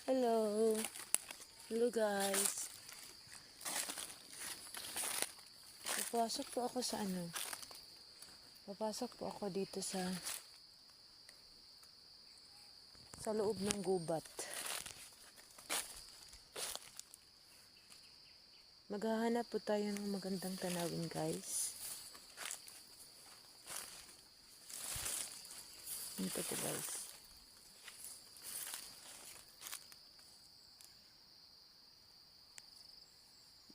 Hello. Hello guys. Papasok po ako sa Papasok po ako dito sa loob ng gubat. Maghahanap po tayo ng magandang tanawin guys. Ito po guys.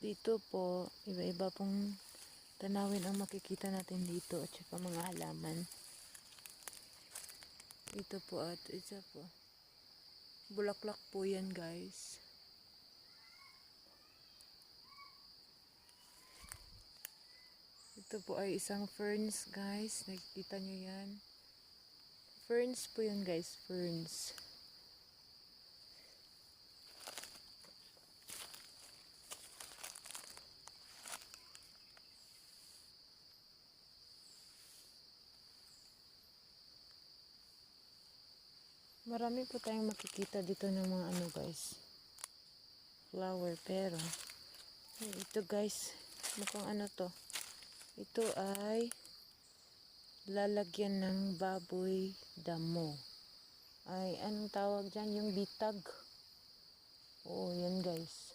Dito po, iba-iba pong tanawin ang makikita natin dito at saka mga halaman. Dito po at isa po. Bulaklak po yan guys. Ito po ay isang ferns guys. Nakikita nyo yan. Ferns po yan guys. Ferns. Marami po tayong makikita dito ng mga guys. Flower pero ito guys, mukhang to. Ito ay lalagyan ng baboy damo. Ay anong tawag dyan? Yung bitag. Oo, yan guys.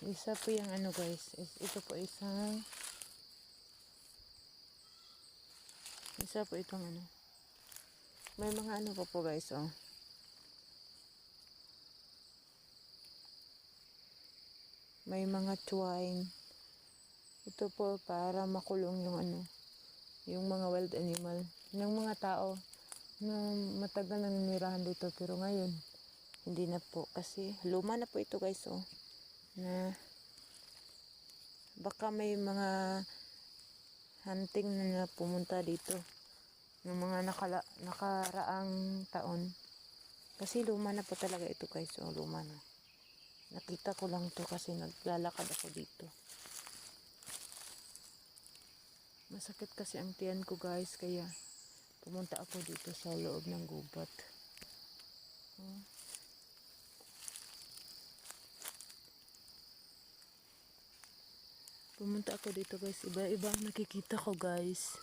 Isa po yung guys. Ito po isa po itong may mga po guys may mga twine. Ito po para makulong yung mga wild animal ng mga tao na matagal na ninirahan dito, pero ngayon hindi na po kasi luma na po ito guys na baka may mga hunting na pumunta dito ng mga nakaraang taon kasi luma na po talaga ito guys. Luma na, nakita ko lang to kasi naglalakad ako dito. Masakit kasi ang tiyan ko guys, kaya pumunta ako dito sa loob ng gubat. Pumunta ako dito guys, iba-iba ang nakikita ko guys.